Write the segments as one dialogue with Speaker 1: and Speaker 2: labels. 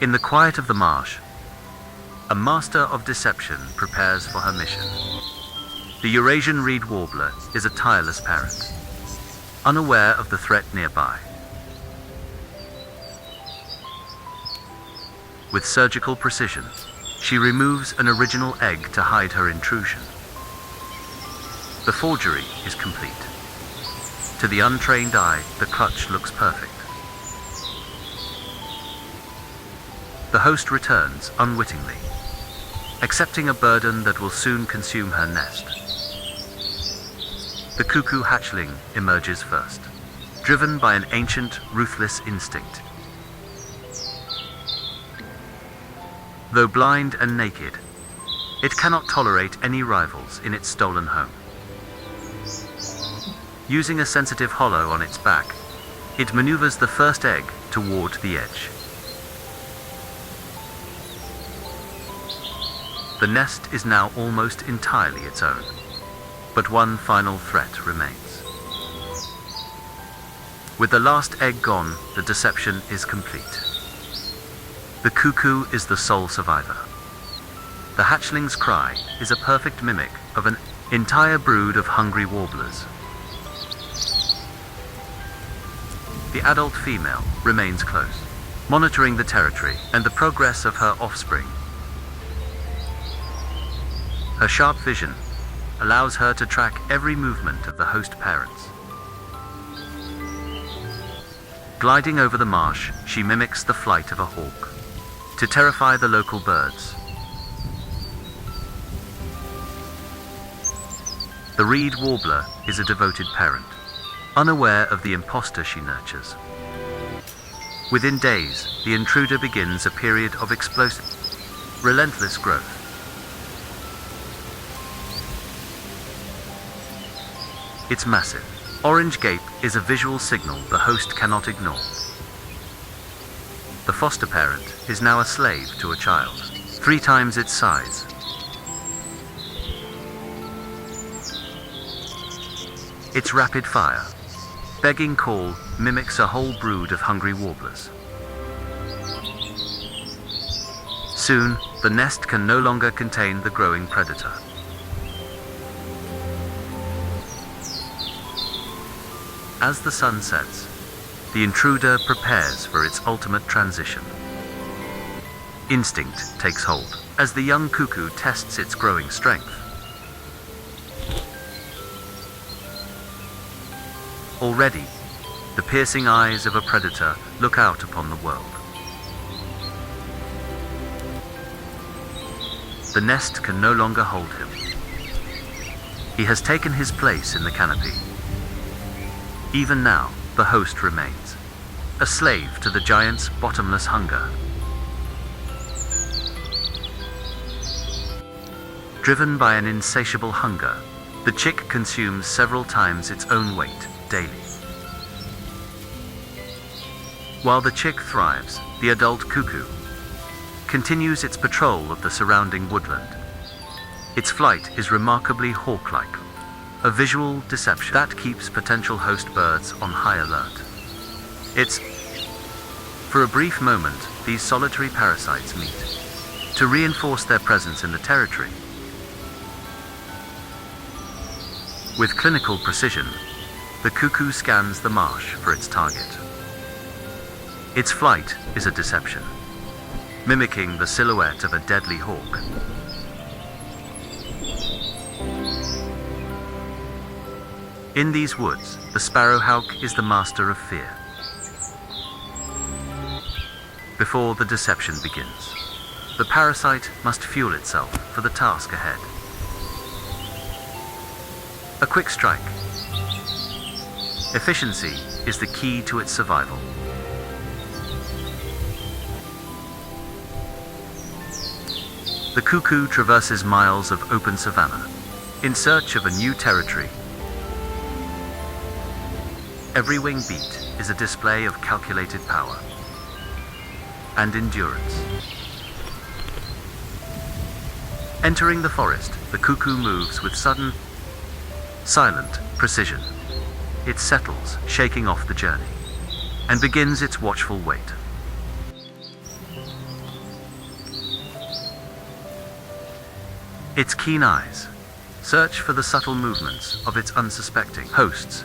Speaker 1: In the quiet of the marsh, a master of deception prepares for her mission. The Eurasian reed warbler is a tireless parent, unaware of the threat nearby. With surgical precision, she removes an original egg to hide her intrusion. The forgery is complete. To the untrained eye, the clutch looks perfect. The host returns unwittingly, accepting a burden that will soon consume her nest. The cuckoo hatchling emerges first, driven by an ancient, ruthless instinct. Though blind and naked, it cannot tolerate any rivals in its stolen home. Using a sensitive hollow on its back, it maneuvers the first egg toward the edge. The nest is now almost entirely its own, but one final threat remains. With the last egg gone, the deception is complete. The cuckoo is the sole survivor. The hatchling's cry is a perfect mimic of an entire brood of hungry warblers. The adult female remains close, monitoring the territory and the progress of her offspring. Her sharp vision allows her to track every movement of the host parents. Gliding over the marsh, she mimics the flight of a hawk to terrify the local birds. The reed warbler is a devoted parent, unaware of the imposter she nurtures. Within days, the intruder begins a period of explosive, relentless growth. Its massive, orange gape is a visual signal the host cannot ignore. The foster parent is now a slave to a child, 3 times its size. Its rapid fire, begging call mimics a whole brood of hungry warblers. Soon, the nest can no longer contain the growing predator. As the sun sets, the intruder prepares for its ultimate transition. Instinct takes hold as the young cuckoo tests its growing strength. Already, the piercing eyes of a predator look out upon the world. The nest can no longer hold him. He has taken his place in the canopy. Even now, the host remains, a slave to the giant's bottomless hunger. Driven by an insatiable hunger, the chick consumes several times its own weight daily. While the chick thrives, the adult cuckoo continues its patrol of the surrounding woodland. Its flight is remarkably hawk-like, a visual deception that keeps potential host birds on high alert. For a brief moment, these solitary parasites meet to reinforce their presence in the territory. With clinical precision, the cuckoo scans the marsh for its target. Its flight is a deception, mimicking the silhouette of a deadly hawk. In these woods, the sparrowhawk is the master of fear. Before the deception begins, the parasite must fuel itself for the task ahead. A quick strike. Efficiency is the key to its survival. The cuckoo traverses miles of open savanna in search of a new territory. Every wing beat is a display of calculated power and endurance. Entering the forest, the cuckoo moves with sudden, silent precision. It settles, shaking off the journey, and begins its watchful wait. Its keen eyes search for the subtle movements of its unsuspecting hosts.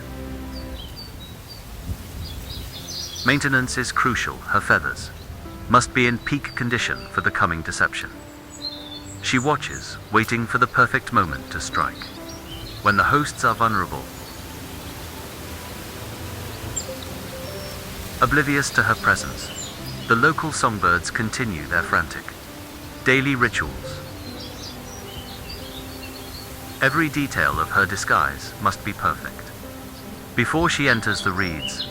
Speaker 1: Maintenance is crucial. Her feathers must be in peak condition for the coming deception. She watches, waiting for the perfect moment to strike. When the hosts are vulnerable, oblivious to her presence, the local songbirds continue their frantic daily rituals. Every detail of her disguise must be perfect. Before she enters the reeds,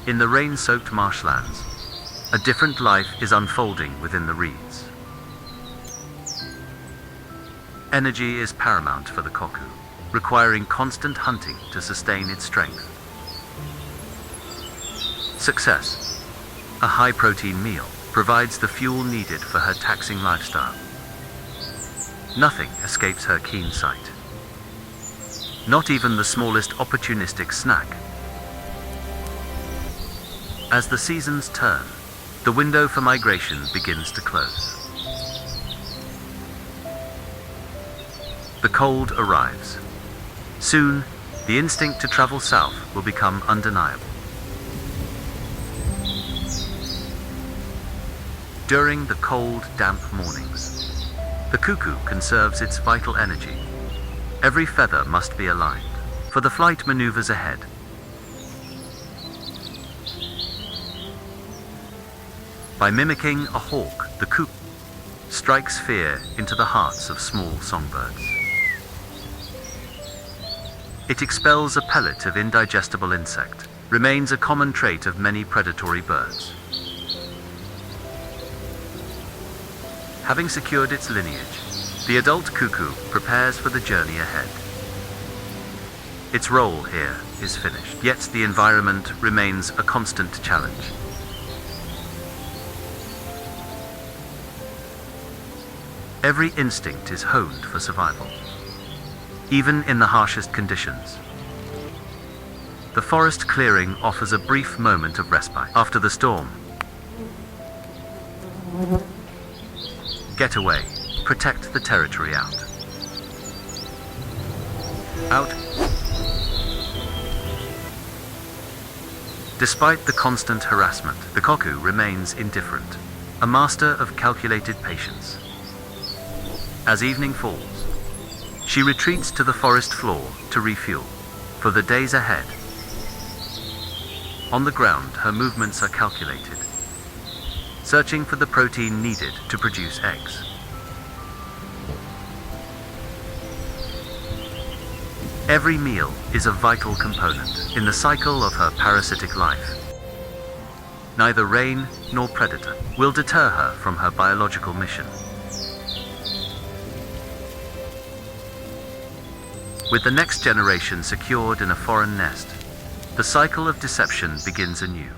Speaker 1: in the rain-soaked marshlands, a different life is unfolding within the reeds. Energy is paramount for the cuckoo, requiring constant hunting to sustain its strength. Success, a high-protein meal, provides the fuel needed for her taxing lifestyle. Nothing escapes her keen sight. Not even the smallest opportunistic snack. As the seasons turn, the window for migration begins to close. The cold arrives. Soon, the instinct to travel south will become undeniable. During the cold, damp mornings, the cuckoo conserves its vital energy. Every feather must be aligned for the flight maneuvers ahead. By mimicking a hawk, the cuckoo strikes fear into the hearts of small songbirds. It expels a pellet of indigestible insect, remains a common trait of many predatory birds. Having secured its lineage, the adult cuckoo prepares for the journey ahead. Its role here is finished, yet the environment remains a constant challenge. Every instinct is honed for survival, even in the harshest conditions. The forest clearing offers a brief moment of respite after the storm. Get away. Protect the territory out. Out. Despite the constant harassment, the cuckoo remains indifferent, a master of calculated patience. As evening falls, she retreats to the forest floor to refuel for the days ahead. On the ground, her movements are calculated, searching for the protein needed to produce eggs. Every meal is a vital component in the cycle of her parasitic life. Neither rain nor predator will deter her from her biological mission. With the next generation secured in a foreign nest, the cycle of deception begins anew.